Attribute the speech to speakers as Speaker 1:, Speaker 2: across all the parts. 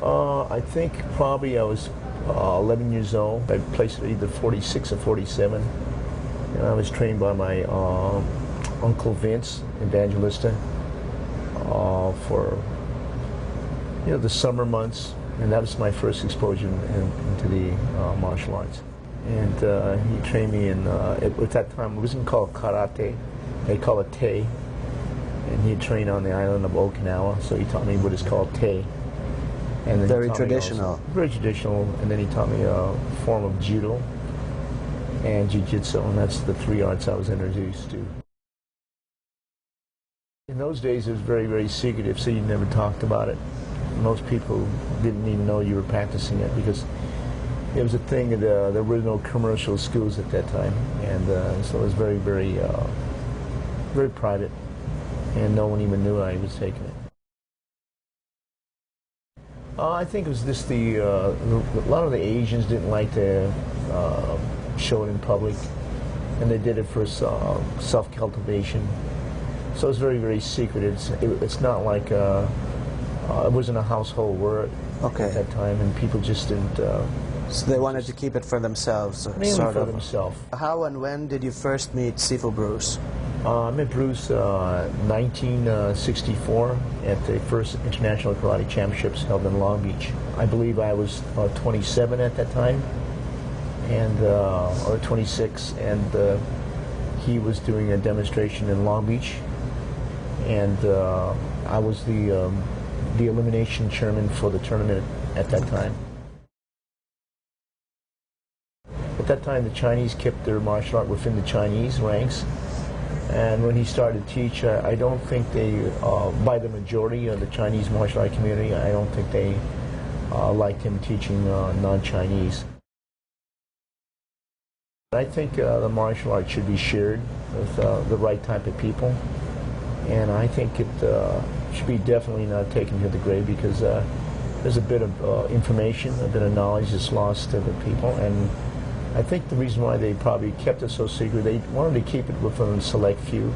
Speaker 1: I think probably I was 11 years old. I placed either 46 or 47. And I was trained by my Uncle Vince, Evangelista, for the summer months, and that was my first exposure into the martial arts. And he trained me in, at that time it wasn't called karate, they call it te. And he trained on the island of Okinawa, so he taught me what is called te. And then
Speaker 2: very traditional.
Speaker 1: Very traditional, and then he taught me a form of judo and jiu-jitsu, and that's the three arts I was introduced to. In those days it was very, very secretive, so you never talked about it. Most people didn't even know you were practicing it because it was a thing that there were no commercial schools at that time, and so it was very, very, very private, and no one even knew I was taking it. I think it was just a lot of the Asians didn't like to show it in public, and they did it for self-cultivation. So it's very, very secret. It's not like it wasn't a household word at that time, and people just didn't.
Speaker 2: So they wanted to keep it for themselves,
Speaker 1: mainly
Speaker 2: sort
Speaker 1: for
Speaker 2: of.
Speaker 1: themselves.
Speaker 2: How and when did you first meet Sifu Bruce?
Speaker 1: I met Bruce 1964 at the first International Karate Championships held in Long Beach. I believe I was 27 at that time, and or 26, and he was doing a demonstration in Long Beach, and I was the elimination chairman for the tournament at that time. At that time, the Chinese kept their martial art within the Chinese ranks. And when he started to teach, I don't think they, by the majority of the Chinese martial art community, I don't think they liked him teaching non-Chinese. I think the martial art should be shared with the right type of people. And I think it should be definitely not taken to the grave, because there's a bit of information, a bit of knowledge that's lost to the people. And I think the reason why they probably kept it so secret, they wanted to keep it within a select few.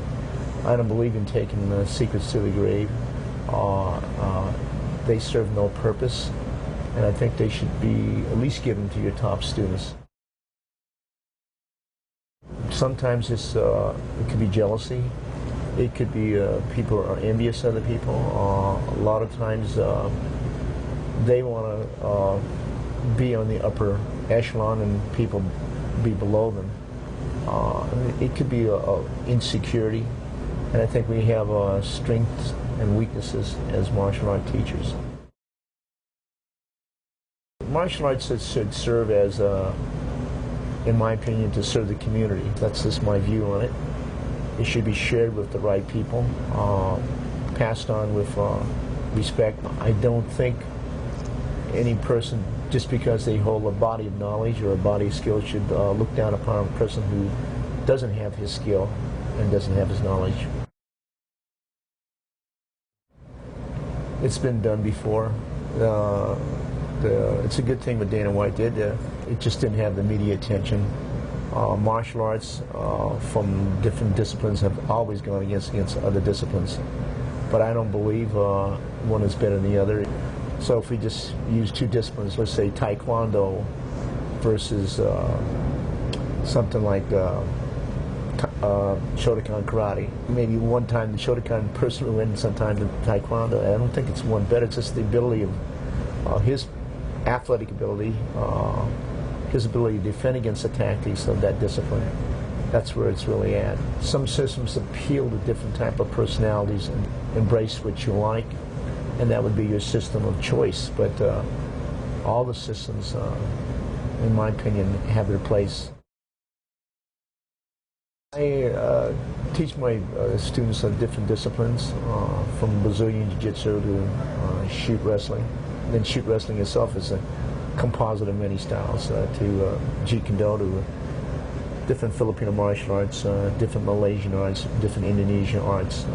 Speaker 1: I don't believe in taking the secrets to the grave. They serve no purpose, and I think they should be at least given to your top students. Sometimes it could be jealousy. It could be people are envious of other people. A lot of times they want to be on the upper echelon and people be below them. It could be insecurity, and I think we have strengths and weaknesses as martial art teachers. Martial arts should serve as, in my opinion, to serve the community. That's just my view on it. It should be shared with the right people, passed on with respect. I don't think any person, just because they hold a body of knowledge or a body of skill, should look down upon a person who doesn't have his skill and doesn't have his knowledge. It's been done before. It's a good thing what Dana White did. It just didn't have the media attention. Martial arts from different disciplines have always gone against other disciplines. But I don't believe one is better than the other. So if we just use two disciplines, let's say Taekwondo versus something like Shotokan Karate. Maybe one time the Shotokan person will win, sometimes the Taekwondo. I don't think it's one better. It's just the ability of his athletic ability, his ability to defend against the tactics of that discipline. That's where it's really at. Some systems appeal to different type of personalities and embrace what you like, and that would be your system of choice. But all the systems, in my opinion, have their place. I teach my students on different disciplines, from Brazilian Jiu-Jitsu to shoot wrestling. And then shoot wrestling itself is a composite of many styles, to Jeet to different Filipino martial arts, different Malaysian arts, different Indonesian arts,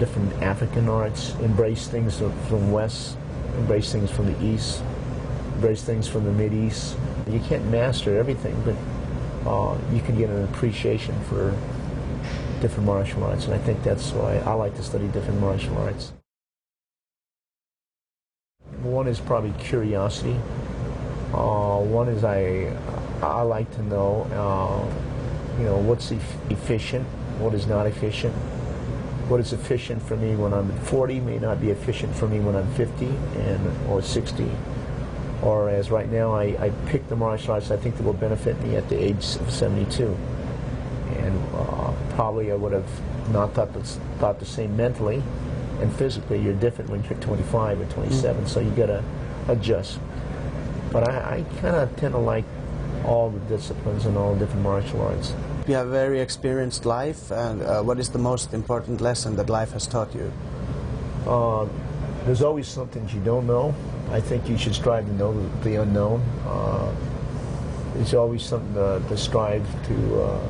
Speaker 1: different African arts. Embrace things from West, embrace things from the East, embrace things from the Mid-East. You can't master everything, but you can get an appreciation for different martial arts, and I think that's why I like to study different martial arts. One is probably curiosity. One is I like to know, what's efficient, what is not efficient. What is efficient for me when I'm 40 may not be efficient for me when I'm 50 or 60. Or as right now, I picked the martial arts I think that will benefit me at the age of 72. And probably I would have not thought the same mentally and physically. You're different when you're 25 or 27, so you got to adjust. But I kind of tend to like all the disciplines and all the different martial arts.
Speaker 2: You have a very experienced life, and what is the most important lesson that life has taught you?
Speaker 1: There's always some things you don't know. I think you should strive to know the unknown. There's always something to strive to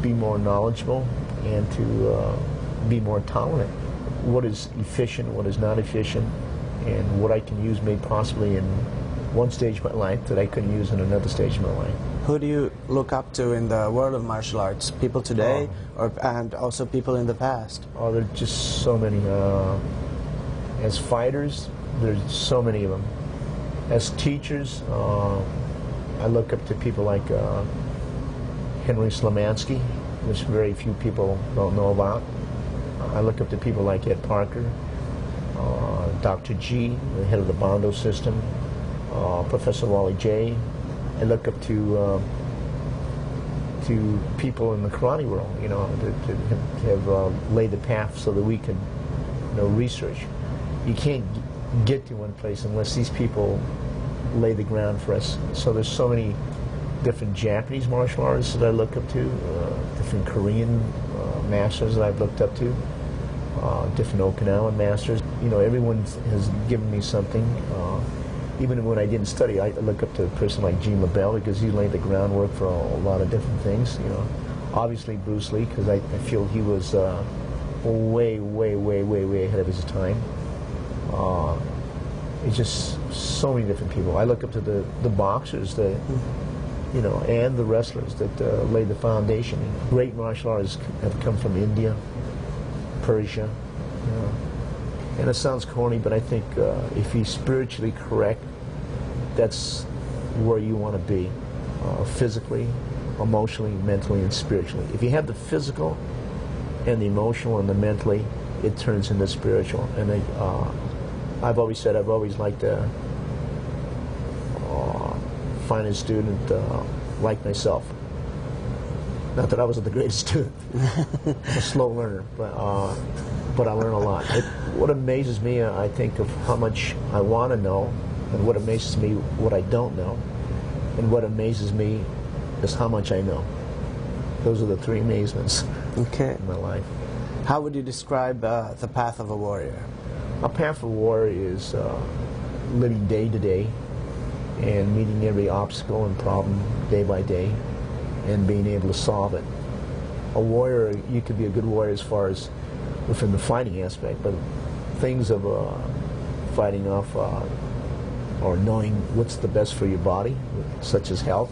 Speaker 1: be more knowledgeable and to be more tolerant. What is efficient, what is not efficient, and what I can use maybe possibly in one stage of my life that I couldn't use in another stage of my life.
Speaker 2: Who do you look up to in the world of martial arts? People today, and also people in the past?
Speaker 1: Oh, there are just so many. As fighters, there's so many of them. As teachers, I look up to people like Henry Slamansky, which very few people don't know about. I look up to people like Ed Parker, Dr. G, the head of the Bondo system, Professor Wally J. I look up to people in the karate world, to have laid the path so that we can, research. You can't get to one place unless these people lay the ground for us. So there's so many different Japanese martial artists that I look up to, different Korean masters that I've looked up to, different Okinawan masters. Everyone has given me something. Even when I didn't study, I look up to a person like Jean LaBelle because he laid the groundwork for a lot of different things. Obviously Bruce Lee, because I feel he was way ahead of his time. It's just so many different people. I look up to the boxers, and the wrestlers that laid the foundation. Great martial artists have come from India, Persia. And it sounds corny, but I think if you're spiritually correct, that's where you want to be, physically, emotionally, mentally, and spiritually. If you have the physical and the emotional and the mentally, it turns into spiritual. And I've always said I've always liked to find a student like myself. Not that I wasn't the greatest student. I'm a slow learner, but I learn a lot. What amazes me, I think, of how much I want to know, and what amazes me, what I don't know, and what amazes me is how much I know. Those are the three amazements in my life.
Speaker 2: How would you describe the path of a warrior?
Speaker 1: A path of a warrior is living day to day and meeting every obstacle and problem day by day and being able to solve it. A warrior, you could be a good warrior as far as within the fighting aspect, but things of fighting off or knowing what's the best for your body, such as health,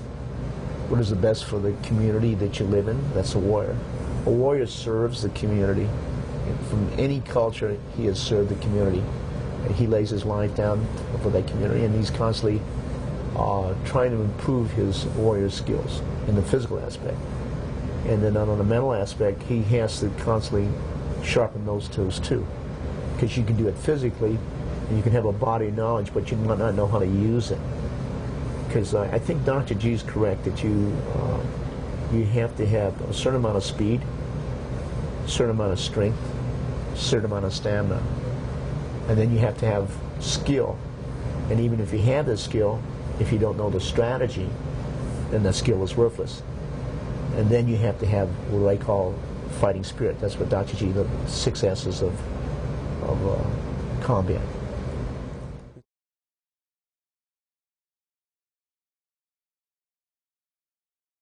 Speaker 1: what is the best for the community that you live in, that's a warrior. A warrior serves the community. From any culture, he has served the community. He lays his life down for that community, and he's constantly trying to improve his warrior skills in the physical aspect. And then on the mental aspect, he has to constantly sharpen those tools too. Because you can do it physically, and you can have a body of knowledge, but you might not know how to use it. Because I think Dr. G is correct that you have to have a certain amount of speed, a certain amount of strength, a certain amount of stamina, and then you have to have skill. And even if you have the skill, if you don't know the strategy, then that skill is worthless. And then you have to have what I call fighting spirit. That's what Dr. G, the 6 S's of combat.